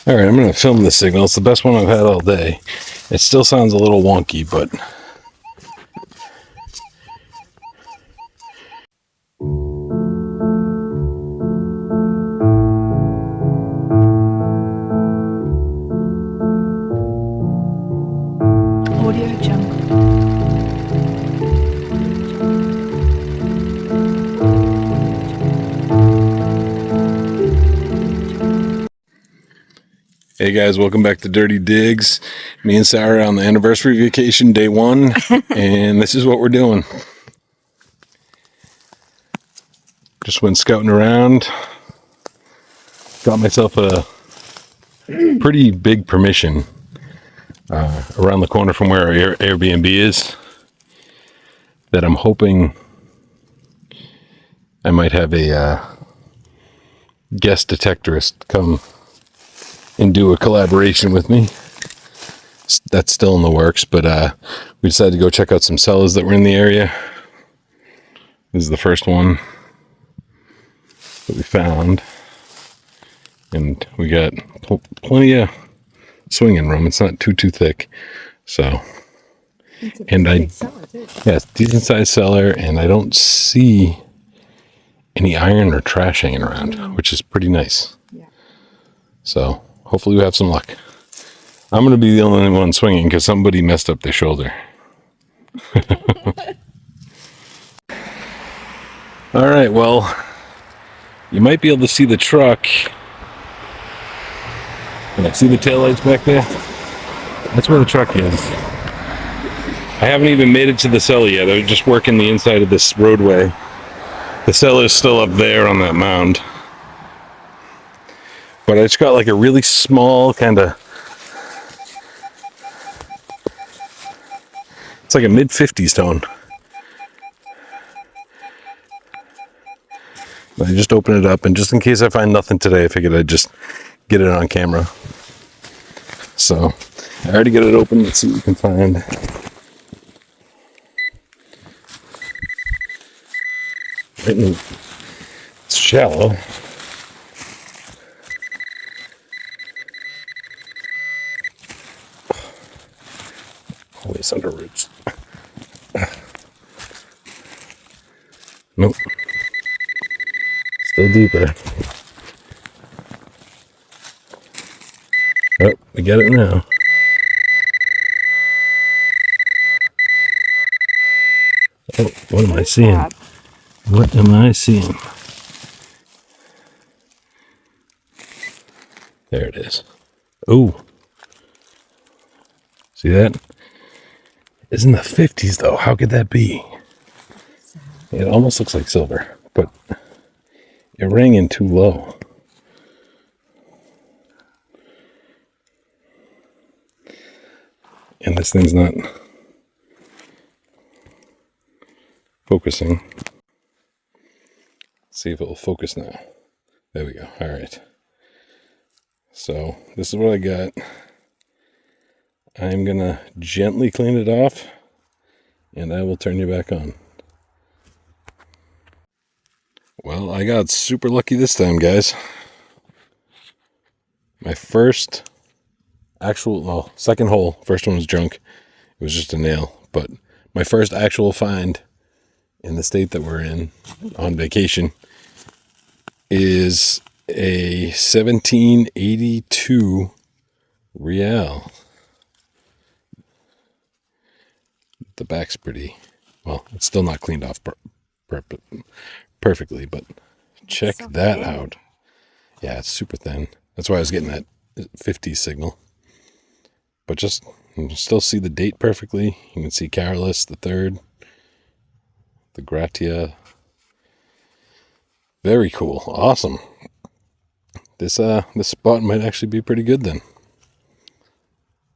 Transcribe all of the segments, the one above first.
All right, I'm going to film the signal. It's the best one I've had all day. It still sounds a little wonky, but... Audio Jungle. Hey guys, welcome back to Dirty Digs. Me and Sarah on the anniversary vacation, day one, and this is what we're doing. Just went scouting around, got myself a pretty big permission around the corner from where our Airbnb is that I'm hoping I might have a guest detectorist come and do a collaboration with me. That's still in the works, but we decided to go check out some cellas that were in the area. This is the first one that we found, and we got plenty of swinging room. It's not too thick, so. And yeah, it's decent sized cellar, and I don't see any iron or trash hanging around, which is pretty nice. Yeah. So hopefully we have some luck. I'm going to be the only one swinging because somebody messed up their shoulder. All right, well, you might be able to see the truck. Yeah, see the taillights back there? That's where the truck is. I haven't even made it to the cellar yet. I'm just working the inside of this roadway. The cellar is still up there on that mound. But I just got like a really small kind of... It's like a mid-50s tone. I just open it up, and just in case I find nothing today, I figured I'd just get it on camera. So, I already got it open. Let's see what we can find. It's shallow. Always under roots. Nope. Still deeper. Oh, we get it now. Oh, what am I seeing? What am I seeing? There it is. Oh. See that? It's in the 50s though. How could that be? It almost looks like silver, but it rang in too low. And this thing's not focusing. Let's see if it will focus now. There we go. All right. So this is what I got. I'm going to gently clean it off, and I will turn you back on. Well, I got super lucky this time, guys. My first second hole. First one was junk. It was just a nail. But my first actual find in the state that we're in on vacation is a 1782 Real. The back's pretty, well, it's still not cleaned off perfectly, but check that out. Yeah, it's super thin. That's why I was getting that 50 signal. But just, you can still see the date perfectly. You can see Carolus the 3rd, the Gratia. Very cool. Awesome. This spot might actually be pretty good then.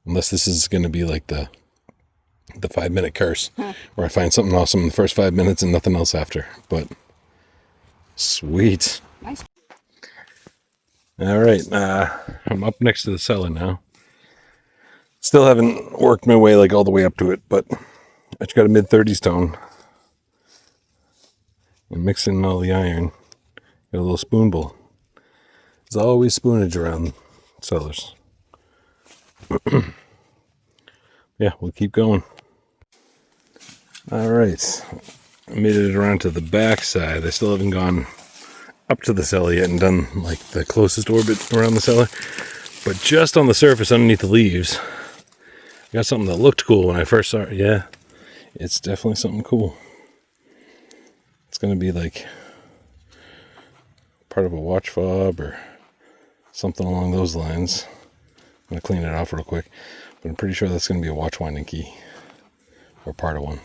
Unless this is going to be like the 5-minute curse, where I find something awesome in the first 5 minutes and nothing else after. But sweet. Nice. All right, I'm up next to the cellar now. Still haven't worked my way like all the way up to it, but I just got a mid-30s tone. And mixing in all the iron. Got a little spoon bowl. There's always spoonage around cellars. Yeah, we'll keep going. All right, I made it around to the back side. I still haven't gone up to the cellar yet and done like the closest orbit around the cellar. But just on the surface underneath the leaves, I got something that looked cool when I first saw it. Yeah, it's definitely something cool. It's going to be like part of a watch fob or something along those lines. I'm going to clean it off real quick. But I'm pretty sure that's going to be a watch winding key. Or part of one.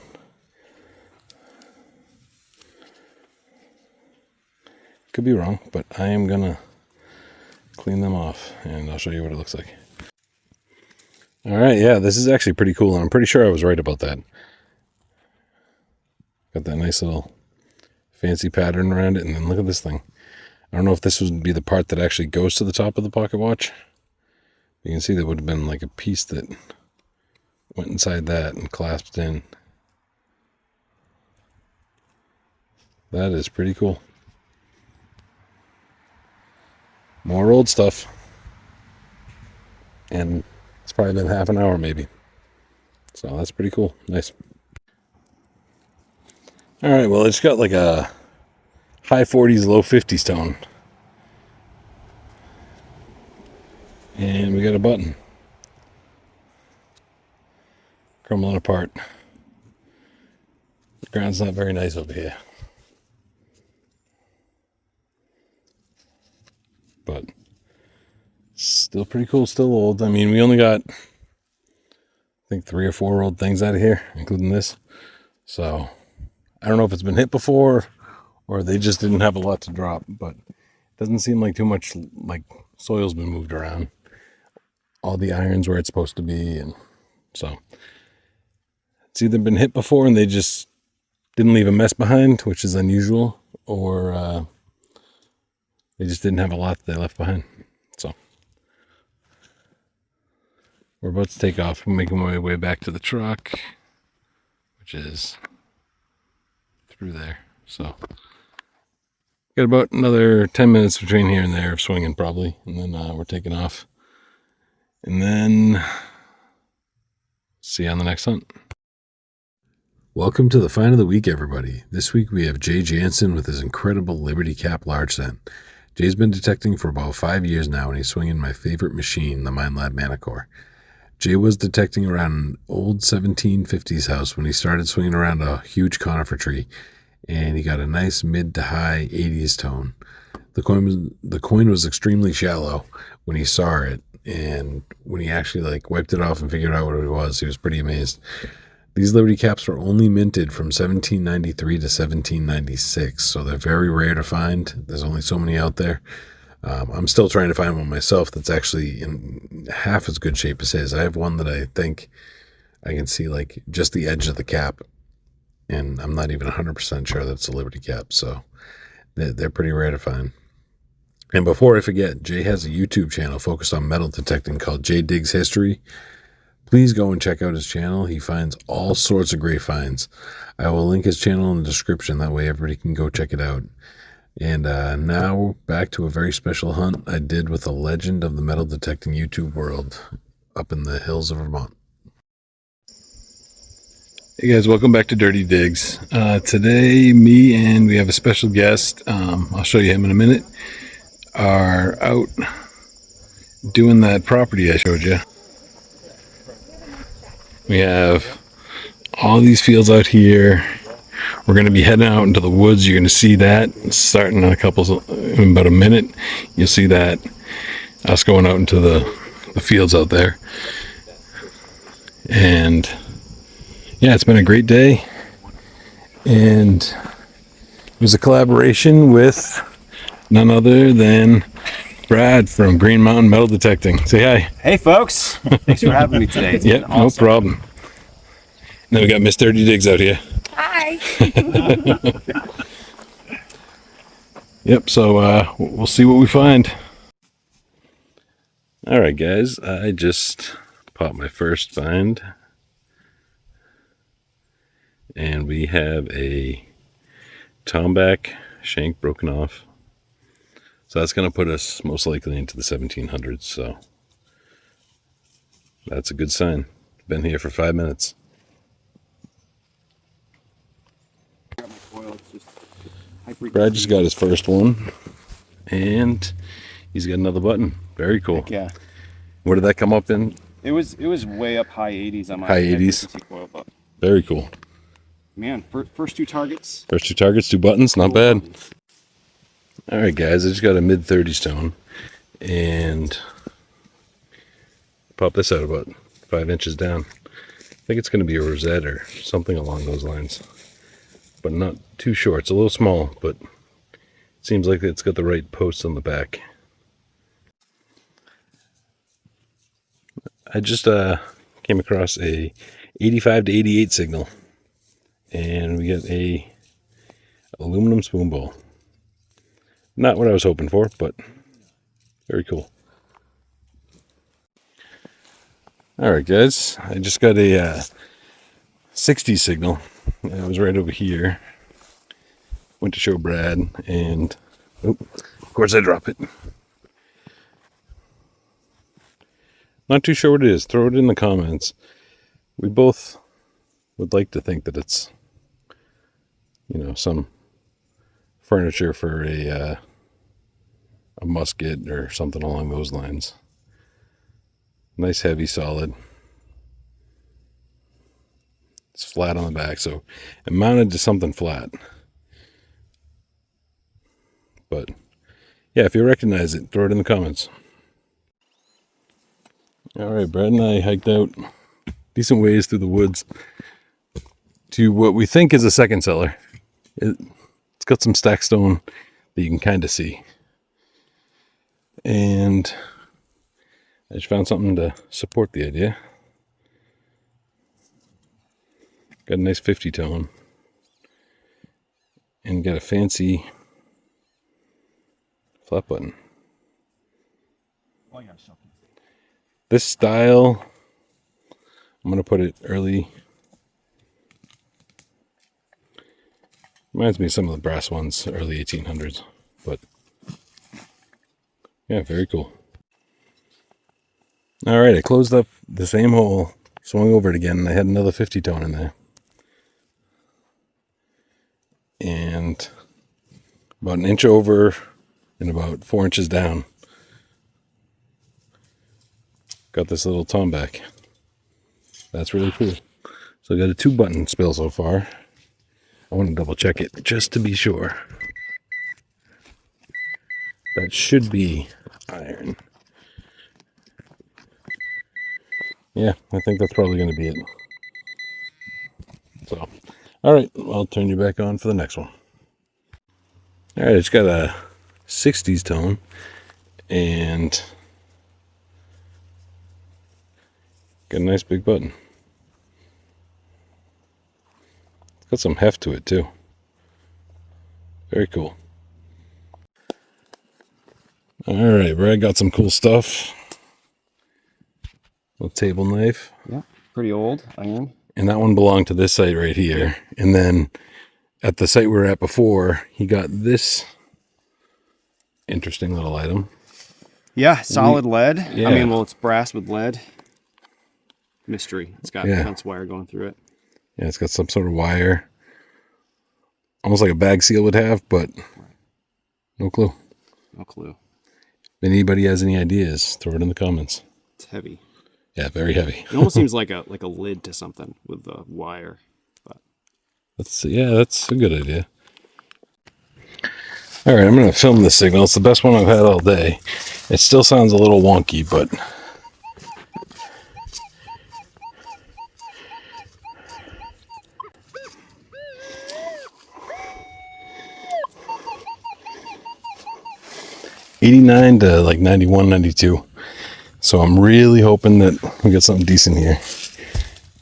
Could be wrong, but I am going to clean them off. And I'll show you what it looks like. Alright, yeah, this is actually pretty cool. And I'm pretty sure I was right about that. Got that nice little fancy pattern around it. And then look at this thing. I don't know if this would be the part that actually goes to the top of the pocket watch. You can see there would have been like a piece that went inside that and clasped in. That is pretty cool. More old stuff. And it's probably been half an hour maybe. So that's pretty cool. Nice. Alright, well it's got like a high 40s, low 50s tone. And we got a button. Crumbling apart. The ground's not very nice over here. But still pretty cool, still old. I mean, we only got, I think, 3 or 4 old things out of here, including this. So I don't know if it's been hit before or they just didn't have a lot to drop, but it doesn't seem like too much like soil's been moved around. All the iron's where it's supposed to be, and so it's either been hit before and they just didn't leave a mess behind, which is unusual, or they just didn't have a lot that they left behind. So we're about to take off. I'm making my way back to the truck, which is through there. So got about another 10 minutes between here and there of swinging probably, and then we're taking off. And then see you on the next hunt. Welcome to the find of the week, everybody. This week we have Jay Jansen with his incredible Liberty Cap large scent. Jay's been detecting for about 5 years now, and he's swinging my favorite machine, the Mindlab Manicore. Jay was detecting around an old 1750s house when he started swinging around a huge conifer tree, and he got a nice mid to high 80s tone. The coin was extremely shallow when he saw it, and when he actually like wiped it off and figured out what it was, he was pretty amazed. These Liberty Caps were only minted from 1793 to 1796, so they're very rare to find. There's only so many out there. I'm still trying to find one myself that's actually in half as good shape as his. I have one that I think I can see like just the edge of the cap, and I'm not even 100% sure that it's a Liberty Cap, so they're pretty rare to find. And before I forget, Jay has a YouTube channel focused on metal detecting called Jay Digs History. Please go and check out his channel. He finds all sorts of great finds. I will link his channel in the description. That way everybody can go check it out. And now back to a very special hunt I did with a legend of the metal detecting YouTube world up in the hills of Vermont. Hey guys, welcome back to Dirty Digs. Today, me and we have a special guest, I'll show you him in a minute, are out doing that property I showed you. We have all these fields out here. We're going to be heading out into the woods. You're going to see that starting in in about a minute. You'll see that us going out into the fields out there. And yeah, it's been a great day. And it was a collaboration with none other than Brad from Green Mountain Metal Detecting. Say hi. Hey folks. Thanks for having me today. Yep, awesome. No problem. And then we got Miss Dirty Digs out here. Hi. Yep, so we'll see what we find. All right, guys, I just popped my first find. And we have a tomback shank broken off. So that's going to put us most likely into the 1700s. So That's a good sign. Been here for 5 minutes. Got my coil, it's just Brad just got his first one, and he's got another button. Very cool. Heck yeah. What did that come up in? It was way up high 80s on my High high 80s. frequency coil, but Very cool. man, first 2 targets. First 2 targets, 2 buttons, not Cool bad. buttons. All right, guys, I just got a mid-30s tone, and pop this out about 5 inches down. I think it's going to be a rosette or something along those lines, but not too short. It's a little small, but it seems like it's got the right posts on the back. I just came across a 85 to 88 signal, and we got a aluminum spoon bowl. Not what I was hoping for, but very cool. All right, guys, I just got a 60 signal. It was right over here. Went to show Brad, and of course I drop it. Not too sure what it is. Throw it in the comments. We both would like to think that it's, some furniture for a musket or something along those lines. Nice, heavy, solid. It's flat on the back, so it mounted to something flat. But yeah, if you recognize it, throw it in the comments. All right, Brad and I hiked out decent ways through the woods to what we think is a second cellar. It's got some stack stone that you can kind of see. And I just found something to support the idea. Got a nice 50 tone. And got a fancy flat button. This style, I'm going to put it early. Reminds me of some of the brass ones, early 1800s. But yeah, very cool. All right, I closed up the same hole, swung over it again, and I had another 50 tone in there. And about an inch over and about 4 inches down, got this little tom back. That's really cool. So I got a 2-button spill so far. I want to double check it just to be sure. That should be iron. Yeah, I think that's probably going to be it. So, all right, I'll turn you back on for the next one. All right, it's got a 60s tone and got a nice big button. It's got some heft to it too. Very cool. All right, Brad got some cool stuff. Little table knife. Yeah, pretty old iron. And that one belonged to this site right here. And then at the site we were at before, he got this interesting little item. Yeah, solid lead. Yeah. I mean, well, it's brass with lead. Mystery. It's got fence wire going through it. Yeah, it's got some sort of wire. Almost like a bag seal would have, but no clue. No clue. If anybody has any ideas, throw it in the comments. It's heavy. Yeah, very heavy. It almost seems like a lid to something with the wire. But That's a good idea. All right, I'm going to film this signal. It's the best one I've had all day. It still sounds a little wonky, but '89 to like 91, 92. So I'm really hoping that we get something decent here.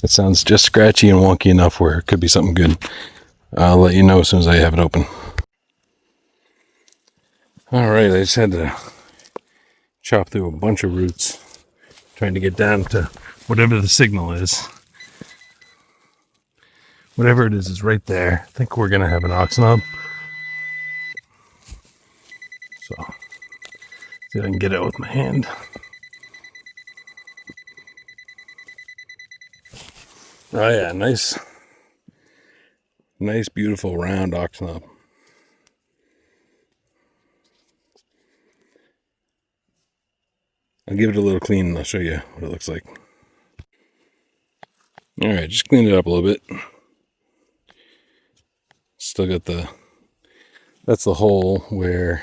It sounds just scratchy and wonky enough where it could be something good. I'll let you know as soon as I have it open. All right, I just had to chop through a bunch of roots, trying to get down to whatever the signal is. Whatever it is right there. I think we're gonna have an ox knob. So, see if I can get it with my hand. Oh yeah, nice, beautiful round ox knob. I'll give it a little clean and I'll show you what it looks like. All right, just clean it up a little bit. Still got that's the hole where,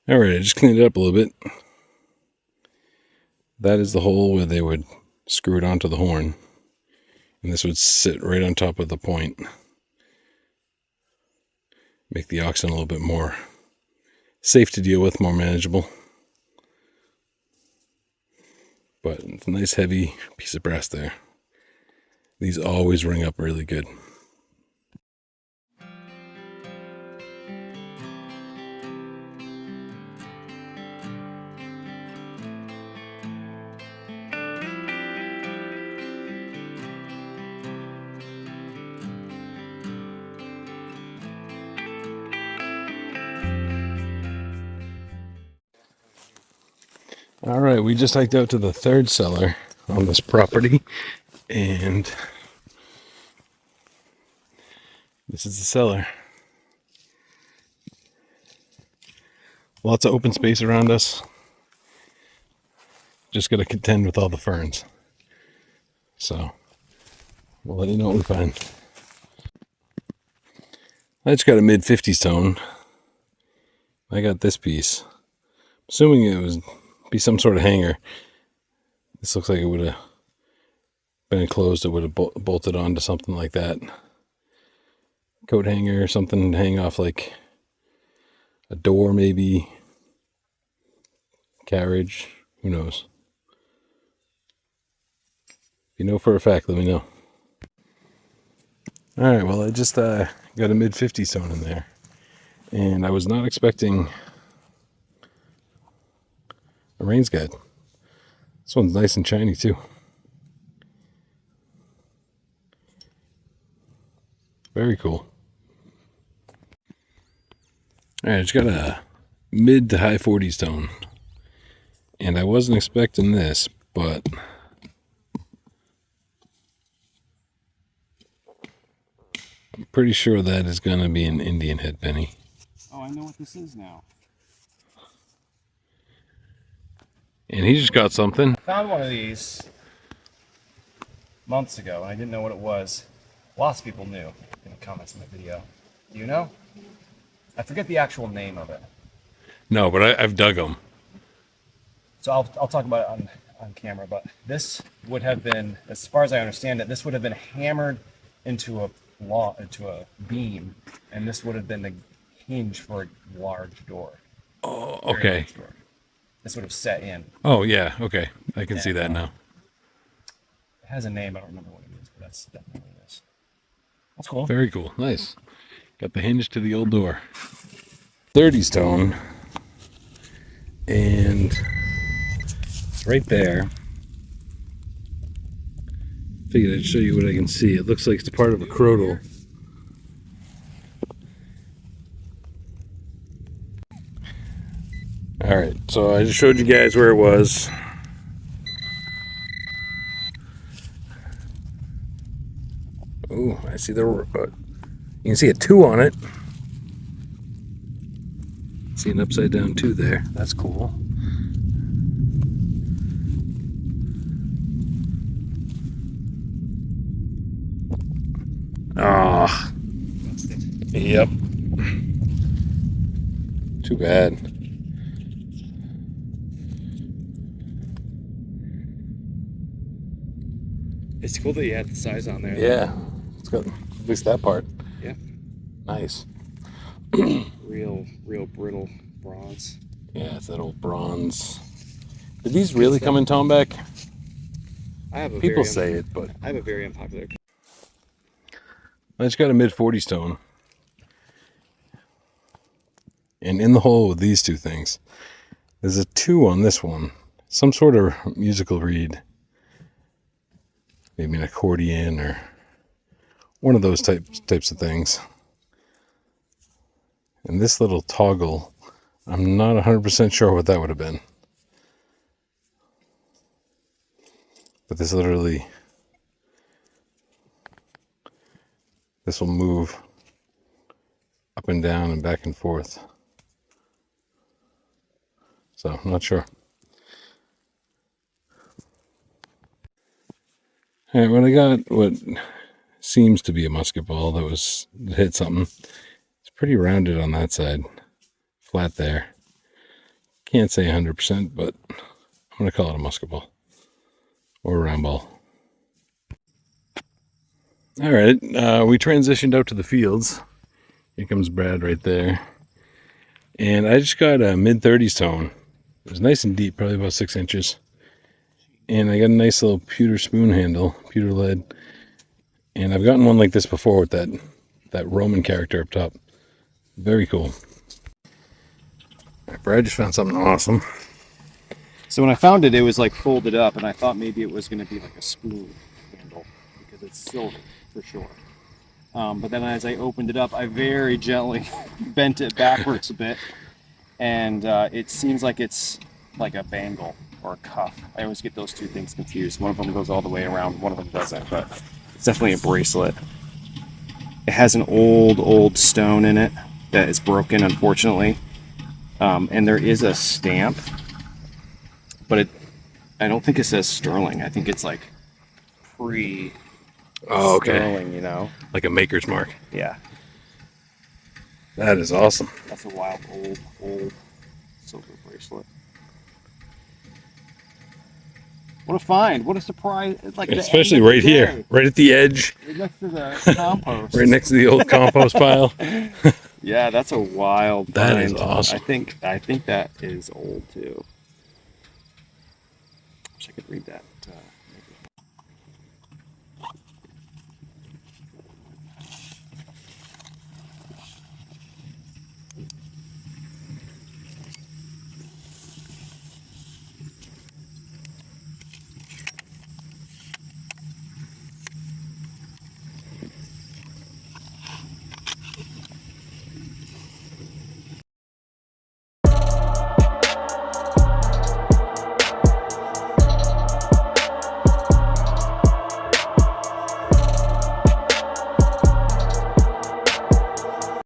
all right, I just cleaned it up a little bit. That is the hole where they would screw it onto the horn. And this would sit right on top of the point. Make the oxen a little bit more safe to deal with, more manageable. But it's a nice heavy piece of brass there. These always ring up really good. All right, we just hiked out to the third cellar on this property, and this is the cellar. Lots of open space around us. Just got to contend with all the ferns. So we'll let you know what we find. I just got a mid-50s tone. I got this piece. Assuming it was be some sort of hanger. This looks like it would have been enclosed. It would have bolted onto something like that. Coat hanger or something to hang off, like a door maybe. Carriage. Who knows? If you know for a fact, let me know. Alright, well I just got a mid-50s tone in there. And I was not expecting a rains guide. This one's nice and shiny too. Very cool. Alright, it's got a mid to high 40s tone. And I wasn't expecting this, but I'm pretty sure that is going to be an Indian head penny. Oh, I know what this is now. And he just got something. I found one of these months ago, and I didn't know what it was. Lots of people knew in the comments in the video. Do you know? I forget the actual name of it. No, but I've dug them. So I'll talk about it on camera, but this would have been, as far as I understand it, this would have been hammered into a beam, and this would have been the hinge for a large door. Oh, Very okay. large door. This would have set in. Oh, yeah, okay. I can see that now. It has a name, I don't remember what it is, but that's definitely this. That's cool. Very cool. Nice. Got the hinge to the old door. 30s tone. And right there. Figured I'd show you what I can see. It looks like it's part of a crottle. Alright, so I just showed you guys where it was. Ooh, I see you can see a 2 on it. See an upside down 2 there. That's cool. Ah. Yep. Too bad. It's cool that you had the size on there. Yeah. It's got at least that part. Yeah. Nice. Real brittle bronze. Yeah, it's that old bronze. Did these really come in toneback? People say it, but I have a very unpopular. I just got a mid-40s tone. And in the hole with these 2 things, there's a 2 on this one. Some sort of musical reed. Maybe an accordion or one of those types of things. And this little toggle, I'm not 100% sure what that would have been. But this will move up and down and back and forth. So I'm not sure. All right, when I got what seems to be a musket ball that hit something, it's pretty rounded on that side, flat there. Can't say 100%, but I'm going to call it a musket ball or a round ball. All right, we transitioned out to the fields. Here comes Brad right there. And I just got a mid-30s tone. It was nice and deep, probably about 6 inches. And I got a nice little pewter spoon handle, pewter lead. And I've gotten one like this before with that Roman character up top. Very cool. All right, Brad just found something awesome. So when I found it, it was like folded up, and I thought maybe it was going to be like a spoon handle because it's silver for sure. But then as I opened it up, I very gently bent it backwards a bit, and it seems like it's like a bangle or a cuff. I always get those two things confused. One of them goes all the way around, one of them doesn't, but it's definitely a bracelet. It has an old stone in it that is broken, unfortunately, and there is a stamp, but I don't think it says sterling. I think it's like pre. Oh, okay. Sterling, you know? Like a maker's mark. Yeah. That is awesome. That's a wild, old silver bracelet. What a find. What a surprise. It's like especially right here, right at the edge. Right next to the compost. Right next to the old compost pile. Yeah, that's a wild That find. is awesome. I think that is old too. Wish I could read that.